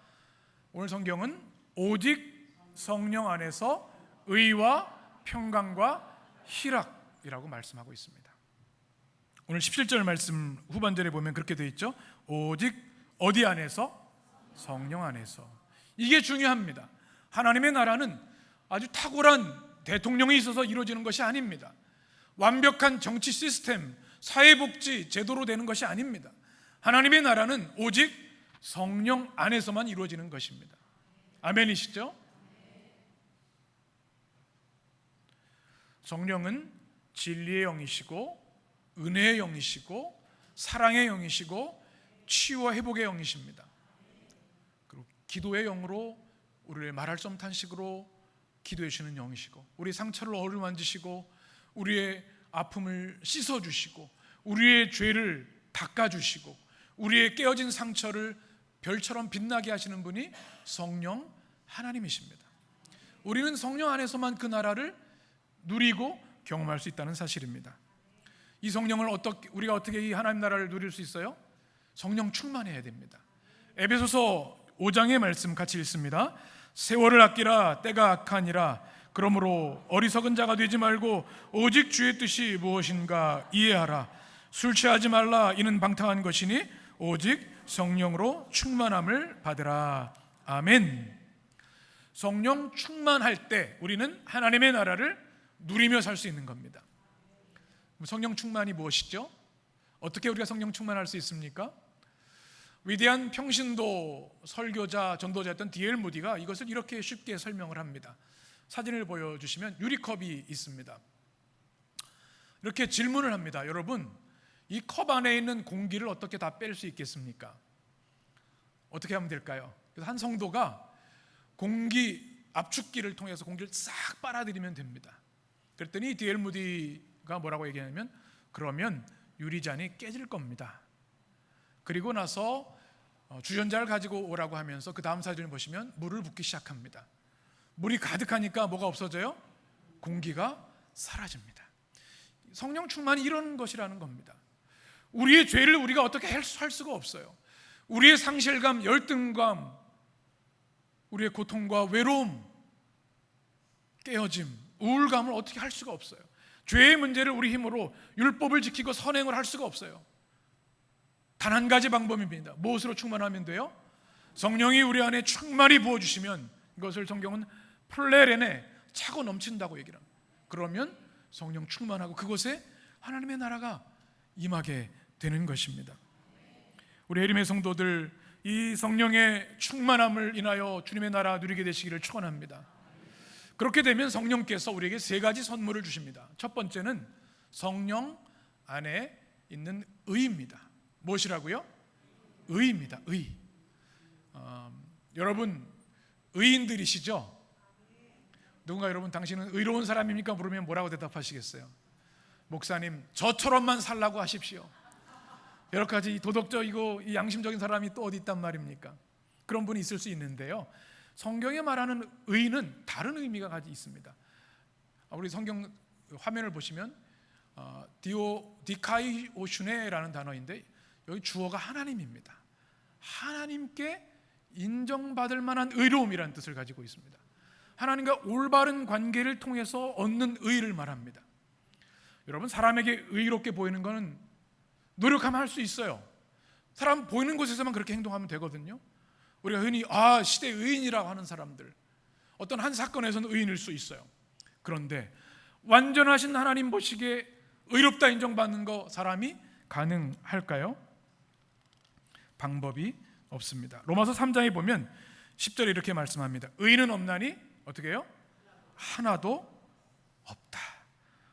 오늘 성경은 오직 성령 안에서 의와 평강과 희락이라고 말씀하고 있습니다. 오늘 17절 말씀 후반절에 보면 그렇게 되어 있죠. 오직 어디 안에서? 성령 안에서. 이게 중요합니다. 하나님의 나라는 아주 탁월한 대통령이 있어서 이루어지는 것이 아닙니다. 완벽한 정치 시스템, 사회복지 제도로 되는 것이 아닙니다. 하나님의 나라는 오직 성령 안에서만 이루어지는 것입니다. 아멘이시죠? 성령은 진리의 영이시고 은혜의 영이시고 사랑의 영이시고 치유와 회복의 영이십니다. 그리고 기도의 영으로 우리를 말할 수 없는 탄식으로 기도해 주시는 영이시고, 우리 상처를 어루만지시고 우리의 아픔을 씻어주시고 우리의 죄를 닦아주시고 우리의 깨어진 상처를 별처럼 빛나게 하시는 분이 성령 하나님이십니다. 우리는 성령 안에서만 그 나라를 누리고 경험할 수 있다는 사실입니다. 이 성령을 우리가 어떻게 이 하나님 나라를 누릴 수 있어요? 성령 충만해야 됩니다. 에베소서 5장의 말씀 같이 읽습니다. 세월을 아끼라, 때가 악하니라. 그러므로 어리석은 자가 되지 말고 오직 주의 뜻이 무엇인가 이해하라. 술 취하지 말라. 이는 방탕한 것이니 오직 성령으로 충만함을 받으라. 아멘. 성령 충만할 때 우리는 하나님의 나라를 누리며 살 수 있는 겁니다. 성령 충만이 무엇이죠? 어떻게 우리가 성령 충만할 수 있습니까? 위대한 평신도 설교자, 전도자였던 D.L. 무디가 이것을 이렇게 쉽게 설명을 합니다. 사진을 보여주시면 유리컵이 있습니다. 이렇게 질문을 합니다. 여러분, 이 컵 안에 있는 공기를 어떻게 다 뺄 수 있겠습니까? 어떻게 하면 될까요? 그래서 한 성도가 공기 압축기를 통해서 공기를 싹 빨아들이면 됩니다. 그랬더니 D.L. 무디가 뭐라고 얘기하냐면, 그러면 유리잔이 깨질 겁니다. 그리고 나서 주전자를 가지고 오라고 하면서 그 다음 사진을 보시면 물을 붓기 시작합니다. 물이 가득하니까 뭐가 없어져요? 공기가 사라집니다. 성령 충만이 이런 것이라는 겁니다. 우리의 죄를 우리가 어떻게 할 수가 없어요. 우리의 상실감, 열등감, 우리의 고통과 외로움, 깨어짐, 우울감을 어떻게 할 수가 없어요. 죄의 문제를 우리 힘으로 율법을 지키고 선행을 할 수가 없어요. 단 한 가지 방법입니다. 무엇으로 충만하면 돼요? 성령이 우리 안에 충만히 부어주시면, 이것을 성경은 플레레네, 차고 넘친다고 얘기를 합니다. 그러면 성령 충만하고 그곳에 하나님의 나라가 임하게 되는 것입니다. 우리 예림의 성도들, 이 성령의 충만함을 인하여 주님의 나라 누리게 되시기를 축원합니다. 그렇게 되면 성령께서 우리에게 세 가지 선물을 주십니다. 첫 번째는 성령 안에 있는 의입니다. 무엇이라고요? 의입니다. 의. 여러분 의인들이시죠? 누군가 여러분 당신은 의로운 사람입니까? 물으면 뭐라고 대답하시겠어요? 목사님, 저처럼만 살라고 하십시오. 여러 가지 도덕적이고 이 양심적인 사람이 또 어디 있단 말입니까? 그런 분이 있을 수 있는데요, 성경에 말하는 의는 다른 의미가 가지고 있습니다. 우리 성경 화면을 보시면 디카이오슈네라는 단어인데, 여기 주어가 하나님입니다. 하나님께 인정받을 만한 의로움이라는 뜻을 가지고 있습니다. 하나님과 올바른 관계를 통해서 얻는 의를 말합니다. 여러분, 사람에게 의롭게 보이는 것은 노력하면 할 수 있어요. 사람 보이는 곳에서만 그렇게 행동하면 되거든요. 우리가 흔히 시대 의인이라고 하는 사람들, 어떤 한 사건에서는 의인일 수 있어요. 그런데 완전하신 하나님 보시기에 의롭다 인정받는 거 사람이 가능할까요? 방법이 없습니다. 로마서 3장에 보면 10절에 이렇게 말씀합니다. 의인은 없나니 어떻게 해요? 하나도 없다.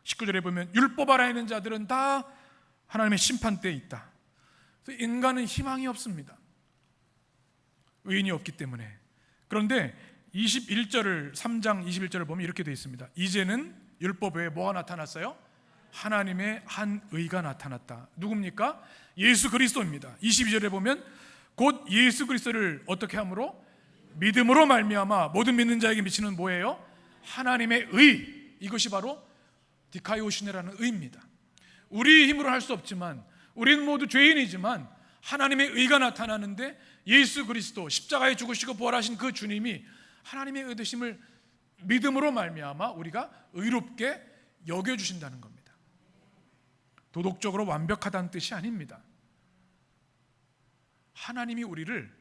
19절에 보면 율법 아래 있는 자들은 다 하나님의 심판대에 있다. 인간은 희망이 없습니다. 의인이 없기 때문에. 그런데 3장 21절을 보면 이렇게 되어 있습니다. 이제는 율법 외에 뭐가 나타났어요? 하나님의 한 의가 나타났다. 누굽니까? 예수 그리스도입니다. 22절에 보면 곧 예수 그리스도를 어떻게 함으로? 믿음으로 말미암아 모든 믿는 자에게 미치는 뭐예요? 하나님의 의. 이것이 바로 디카이오시네라는 의입니다. 우리 힘으로 할 수 없지만, 우리는 모두 죄인이지만 하나님의 의가 나타나는데, 예수 그리스도 십자가에 죽으시고 부활하신 그 주님이 하나님의 의 되심을 믿음으로 말미암아 우리가 의롭게 여겨주신다는 겁니다. 도덕적으로 완벽하다는 뜻이 아닙니다. 하나님이 우리를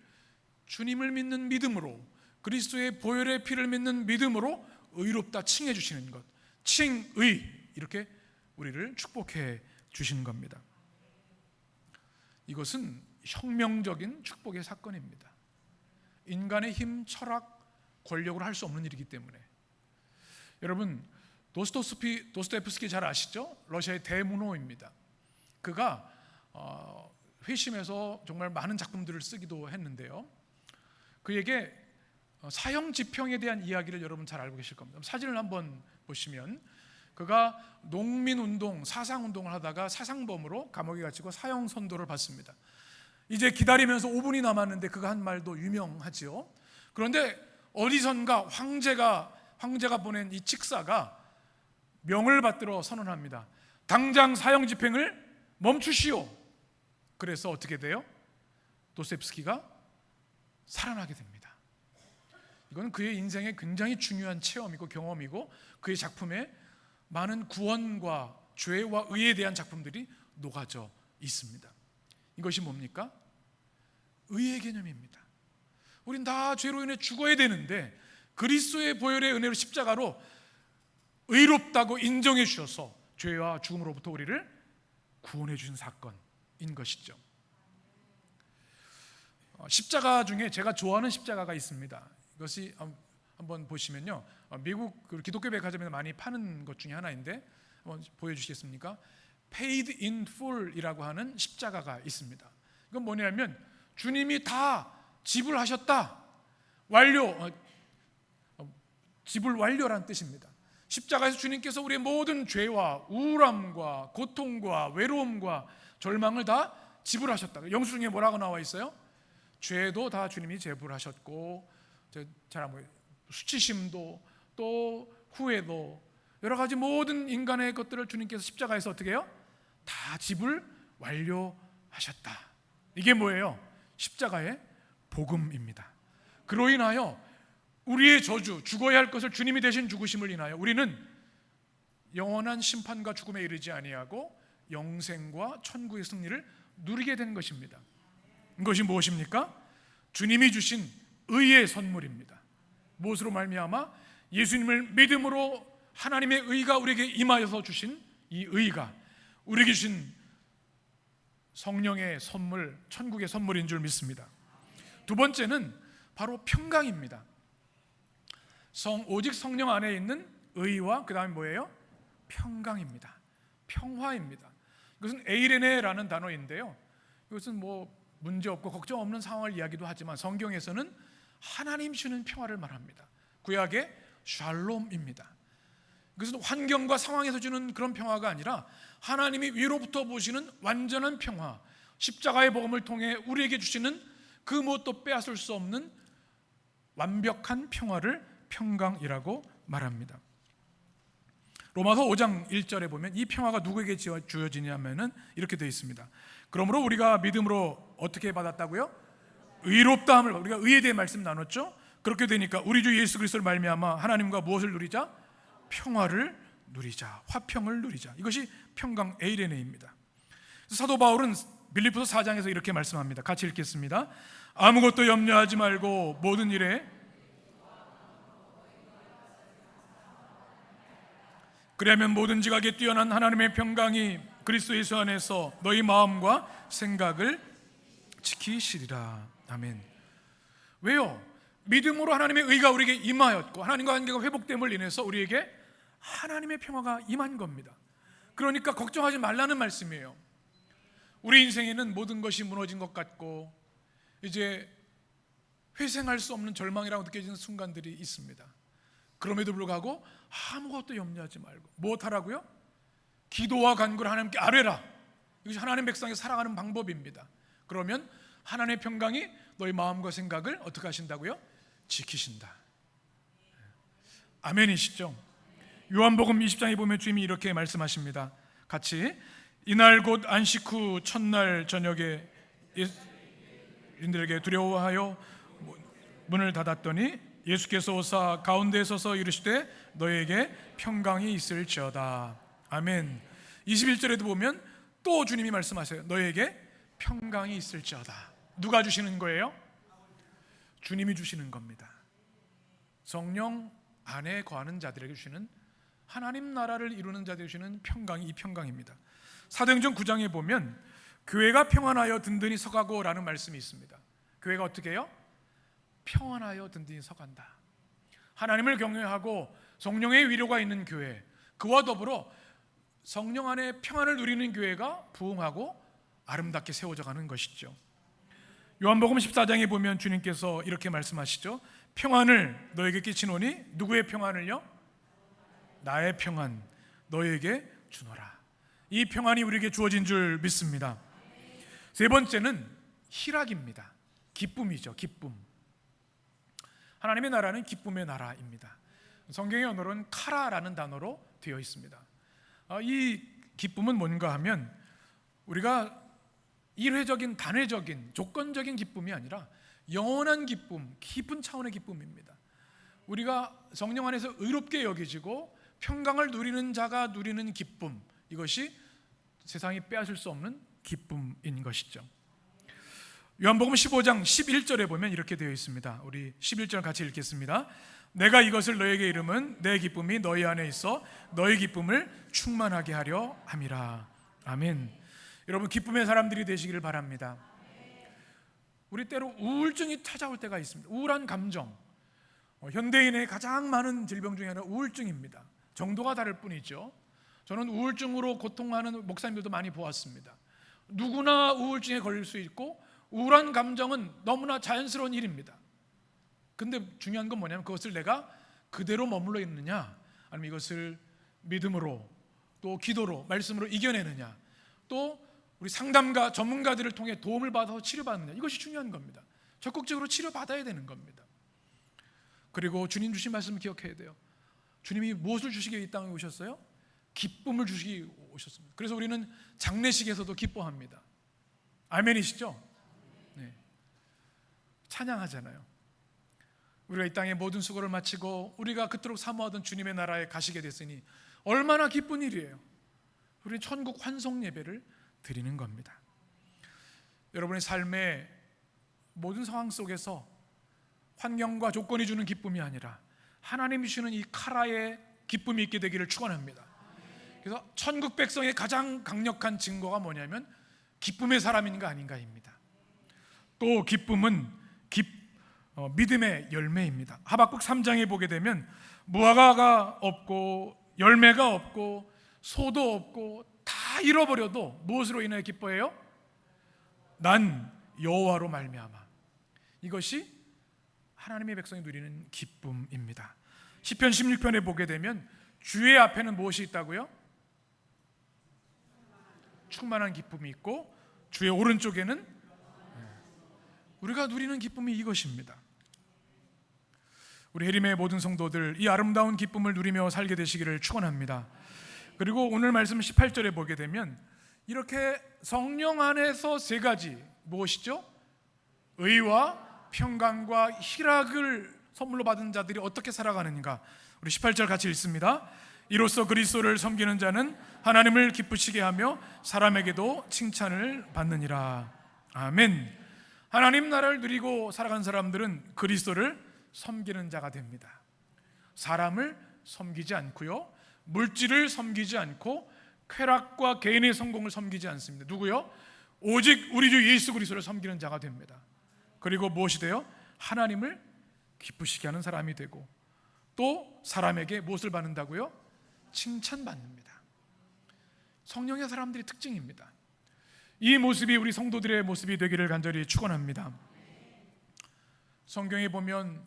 주님을 믿는 믿음으로, 그리스도의 보혈의 피를 믿는 믿음으로 의롭다 칭해 주시는 것, 칭의, 이렇게 우리를 축복해 주시는 겁니다. 이것은 혁명적인 축복의 사건입니다. 인간의 힘, 철학, 권력으로 할 수 없는 일이기 때문에. 여러분, 도스토옙스키 잘 아시죠? 러시아의 대문호입니다. 그가 회심해서 정말 많은 작품들을 쓰기도 했는데요, 그에게 사형 집행에 대한 이야기를 여러분 잘 알고 계실 겁니다. 사진을 한번 보시면, 그가 농민운동, 사상운동을 하다가 사상범으로 감옥에 갇히고 사형 선고를 받습니다. 이제 기다리면서 5분이 남았는데 그가 한 말도 유명하지요. 그런데 어디선가 황제가 보낸 이 칙사가 명을 받들어 선언합니다. 당장 사형 집행을 멈추시오. 그래서 어떻게 돼요? 도스토옙스키가 살아나게 됩니다. 이건 그의 인생의 굉장히 중요한 체험이고 경험이고, 그의 작품에 많은 구원과 죄와 의에 대한 작품들이 녹아져 있습니다. 이것이 뭡니까? 의의 개념입니다. 우린 다 죄로 인해 죽어야 되는데 그리스도의 보혈의 은혜로 십자가로 의롭다고 인정해 주셔서 죄와 죽음으로부터 우리를 구원해 주신 사건인 것이죠. 십자가 중에 제가 좋아하는 십자가가 있습니다. 이것이 한번 보시면요, 미국 기독교 백화점에서 많이 파는 것 중에 하나인데, 한번 보여주시겠습니까? Paid in full이라고 하는 십자가가 있습니다. 이건 뭐냐면 주님이 다 지불하셨다, 지불 완료란 뜻입니다. 십자가에서 주님께서 우리의 모든 죄와 우울함과 고통과 외로움과 절망을 다 지불하셨다. 영수 중에 뭐라고 나와 있어요? 죄도 다 주님이 지불하셨고, 수치심도 또 후회도 여러 가지 모든 인간의 것들을 주님께서 십자가에서 어떻게 해요? 다 지불 완료하셨다. 이게 뭐예요? 십자가의 복음입니다. 그로 인하여 우리의 저주, 죽어야 할 것을 주님이 대신 죽으심을 인하여 우리는 영원한 심판과 죽음에 이르지 아니하고 영생과 천국의 승리를 누리게 된 것입니다. 이것이 무엇입니까? 주님이 주신 의의 선물입니다. 무엇으로 말미암아? 예수님을 믿음으로 하나님의 의가 우리에게 임하여서 주신 이 의가 우리에게 주신 성령의 선물, 천국의 선물인 줄 믿습니다. 두 번째는 바로 평강입니다. 오직 성령 안에 있는 의와 그 다음에 뭐예요? 평강입니다. 평화입니다. 이것은 에이레네라는 단어인데요, 이것은 문제없고 걱정 없는 상황을 이야기도 하지만 성경에서는 하나님 주는 평화를 말합니다. 구약의 샬롬입니다. 그것은 환경과 상황에서 주는 그런 평화가 아니라 하나님이 위로부터 보시는 완전한 평화, 십자가의 복음을 통해 우리에게 주시는 그 무엇도 빼앗을 수 없는 완벽한 평화를 평강이라고 말합니다. 로마서 5장 1절에 보면 이 평화가 누구에게 주어지냐면은 이렇게 되어 있습니다. 그러므로 우리가 믿음으로 어떻게 받았다고요? 의롭다함을, 우리가 의에 대해 말씀 나눴죠? 그렇게 되니까 우리 주 예수 그리스도를 말미암아 하나님과 무엇을 누리자? 평화를 누리자, 화평을 누리자. 이것이 평강 에이레네입니다. 사도 바울은 빌립보서 4장에서 이렇게 말씀합니다. 같이 읽겠습니다. 아무것도 염려하지 말고 모든 일에 그러면 모든 지각에 뛰어난 하나님의 평강이 그리스도 예수 안에서 너희 마음과 생각을 지키시리라. 아멘. 왜요? 믿음으로 하나님의 의가 우리에게 임하였고 하나님과 관계가 회복됨을 인해서 우리에게 하나님의 평화가 임한 겁니다. 그러니까 걱정하지 말라는 말씀이에요. 우리 인생에는 모든 것이 무너진 것 같고 이제 회생할 수 없는 절망이라고 느껴지는 순간들이 있습니다. 그럼에도 불구하고 아무것도 염려하지 말고 무엇하라고요? 기도와 간구를 하나님께 아뢰라. 이것이 하나님 백성이 살아가는 방법입니다. 그러면 하나님의 평강이 너희 마음과 생각을 어떻게 하신다고요? 지키신다. 아멘이시죠? 요한복음 20장에 보면 주님이 이렇게 말씀하십니다. 같이, 이날 곧 안식 후 첫날 저녁에 예수인들에게 두려워하여 문을 닫았더니 예수께서 오사 가운데에 서서 이르시되 너에게 평강이 있을지어다. 아멘. 21절에도 보면 또 주님이 말씀하세요. 너에게 평강이 있을지어다. 누가 주시는 거예요? 주님이 주시는 겁니다. 성령 안에 거하는 자들에게 주시는, 하나님 나라를 이루는 자들에게 주시는 평강이 이 평강입니다. 사도행전 9장에 보면 교회가 평안하여 든든히 서가고 라는 말씀이 있습니다. 교회가 어떻게 해요? 평안하여 든든히 서간다. 하나님을 경외하고 성령의 위로가 있는 교회, 그와 더불어 성령 안에 평안을 누리는 교회가 부흥하고 아름답게 세워져 가는 것이죠. 요한복음 14장에 보면 주님께서 이렇게 말씀하시죠. 평안을 너에게 끼치노니, 누구의 평안을요? 나의 평안 너에게 주노라. 이 평안이 우리에게 주어진 줄 믿습니다. 세 번째는 희락입니다. 기쁨이죠. 기쁨. 하나님의 나라는 기쁨의 나라입니다. 성경의 언어로는 카라라는 단어로 되어 있습니다. 이 기쁨은 뭔가 하면 우리가 일회적인, 단회적인, 조건적인 기쁨이 아니라 영원한 기쁨, 깊은 차원의 기쁨입니다. 우리가 성령 안에서 의롭게 여겨지고 평강을 누리는 자가 누리는 기쁨, 이것이 세상이 빼앗을 수 없는 기쁨인 것이죠. 요한복음 15장 11절에 보면 이렇게 되어 있습니다. 우리 11절 같이 읽겠습니다. 내가 이것을 너에게 이름은 내 기쁨이 너희 안에 있어 너희 기쁨을 충만하게 하려 함이라. 아멘. 여러분, 기쁨의 사람들이 되시기를 바랍니다. 우리 때로 우울증이 찾아올 때가 있습니다. 우울한 감정, 현대인의 가장 많은 질병 중에 하나는 우울증입니다. 정도가 다를 뿐이죠. 저는 우울증으로 고통하는 목사님들도 많이 보았습니다. 누구나 우울증에 걸릴 수 있고 우울한 감정은 너무나 자연스러운 일입니다. 근데 중요한 건 뭐냐면 그것을 내가 그대로 머물러 있느냐, 아니면 이것을 믿음으로 또 기도로 말씀으로 이겨내느냐, 또 우리 상담가 전문가들을 통해 도움을 받아서 치료받느냐, 이것이 중요한 겁니다. 적극적으로 치료받아야 되는 겁니다. 그리고 주님 주신 말씀을 기억해야 돼요. 주님이 무엇을 주시기 위해 이 땅에 오셨어요? 기쁨을 주시기 위해 오셨습니다. 그래서 우리는 장례식에서도 기뻐합니다. 아멘이시죠? 네. 찬양하잖아요. 우리가 이 땅의 모든 수고를 마치고 우리가 그토록 사모하던 주님의 나라에 가시게 됐으니 얼마나 기쁜 일이에요. 우리는 천국 환송 예배를 드리는 겁니다. 여러분의 삶의 모든 상황 속에서 환경과 조건이 주는 기쁨이 아니라 하나님이 주시는 이 카라의 기쁨이 있게 되기를 축원합니다. 그래서 천국 백성의 가장 강력한 증거가 뭐냐면 기쁨의 사람인가 아닌가입니다. 또 기쁨은 믿음의 열매입니다. 하박국 3장에 보게 되면 무화과가 없고 열매가 없고 소도 없고 다 잃어버려도 무엇으로 인하여 기뻐해요? 난 여호와로 말미암아. 이것이 하나님의 백성이 누리는 기쁨입니다. 시편 16편에 보게 되면 주의 앞에는 무엇이 있다고요? 충만한 기쁨이 있고 주의 오른쪽에는 우리가 누리는 기쁨이 이것입니다. 우리 해림의 모든 성도들 이 아름다운 기쁨을 누리며 살게 되시기를 축원합니다. 그리고 오늘 말씀 18절에 보게 되면 이렇게 성령 안에서 세 가지, 무엇이죠? 의와 평강과 희락을 선물로 받은 자들이 어떻게 살아가는가? 우리 18절 같이 읽습니다. 이로써 그리스도를 섬기는 자는 하나님을 기쁘시게 하며 사람에게도 칭찬을 받느니라. 아멘. 하나님 나라를 누리고 살아간 사람들은 그리스도를 섬기는 자가 됩니다. 사람을 섬기지 않고요, 물질을 섬기지 않고 쾌락과 개인의 성공을 섬기지 않습니다. 누구요? 오직 우리 주 예수 그리스도를 섬기는 자가 됩니다. 그리고 무엇이 돼요? 하나님을 기쁘시게 하는 사람이 되고 또 사람에게 무엇을 받는다고요? 칭찬받습니다. 성령의 사람들의 특징입니다. 이 모습이 우리 성도들의 모습이 되기를 간절히 축원합니다. 성경에 보면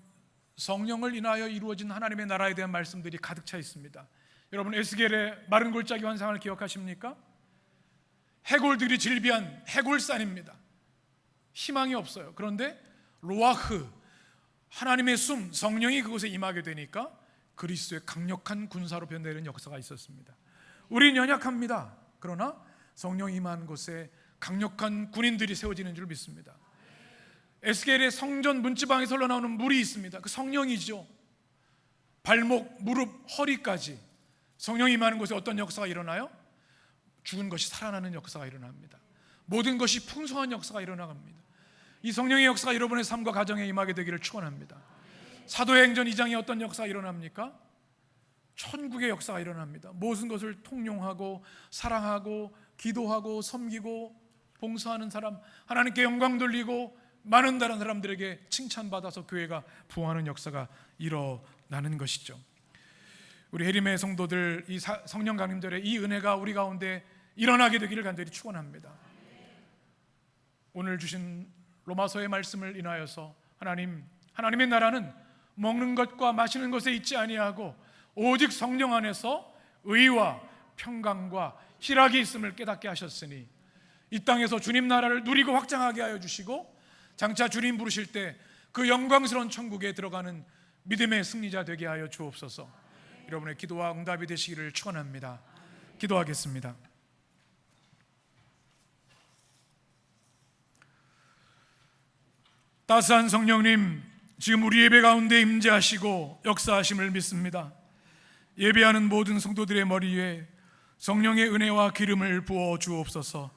성령을 인하여 이루어진 하나님의 나라에 대한 말씀들이 가득 차 있습니다. 여러분, 에스겔의 마른 골짜기 환상을 기억하십니까? 해골들이 질비한 해골산입니다. 희망이 없어요. 그런데 로아흐, 하나님의 숨, 성령이 그곳에 임하게 되니까 그리스도의 강력한 군사로 변화되는 역사가 있었습니다. 우리는 연약합니다. 그러나 성령이 임한 곳에 강력한 군인들이 세워지는 줄 믿습니다. 에스겔의 성전 문지방에서 흘러나오는 물이 있습니다. 그 성령이죠. 발목, 무릎, 허리까지 성령이 임하는 곳에 어떤 역사가 일어나요? 죽은 것이 살아나는 역사가 일어납니다. 모든 것이 풍성한 역사가 일어나갑니다. 이 성령의 역사가 여러분의 삶과 가정에 임하게 되기를 축원합니다. 사도행전 2장에 어떤 역사가 일어납니까? 천국의 역사가 일어납니다. 모든 것을 통용하고 사랑하고 기도하고 섬기고 봉사하는 사람, 하나님께 영광 돌리고 많은 다른 사람들에게 칭찬받아서 교회가 부흥하는 역사가 일어나는 것이죠. 우리 해림의 성도들, 이 성령 강림절에 이 은혜가 우리 가운데 일어나게 되기를 간절히 축원합니다. 오늘 주신 로마서의 말씀을 인하여서 하나님의 나라는 먹는 것과 마시는 것에 있지 아니하고 오직 성령 안에서 의와 평강과 희락이 있음을 깨닫게 하셨으니 이 땅에서 주님 나라를 누리고 확장하게 하여 주시고 장차 주님 부르실 때 그 영광스러운 천국에 들어가는 믿음의 승리자 되게 하여 주옵소서. 여러분의 기도와 응답이 되시기를 축원합니다. 기도하겠습니다. 따스한 성령님, 지금 우리 예배 가운데 임재하시고 역사하심을 믿습니다. 예배하는 모든 성도들의 머리 위에 성령의 은혜와 기름을 부어 주옵소서.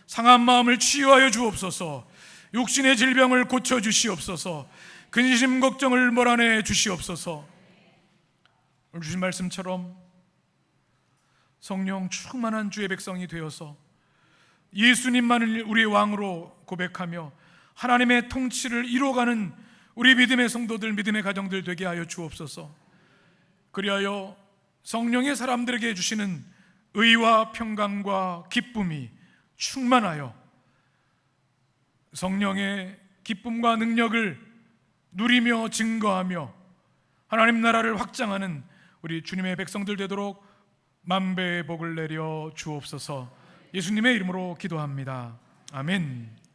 상한 마음을 치유하여 주옵소서. 육신의 질병을 고쳐 주시옵소서. 근심 걱정을 몰아내 주시옵소서. 오늘 주신 말씀처럼 성령 충만한 주의 백성이 되어서 예수님만을 우리의 왕으로 고백하며 하나님의 통치를 이루어가는 우리 믿음의 성도들, 믿음의 가정들 되게 하여 주옵소서. 그리하여 성령의 사람들에게 주시는 의와 평강과 기쁨이 충만하여 성령의 기쁨과 능력을 누리며 증거하며 하나님 나라를 확장하는 우리 주님의 백성들 되도록 만배의 복을 내려 주옵소서. 예수님의 이름으로 기도합니다. 아멘.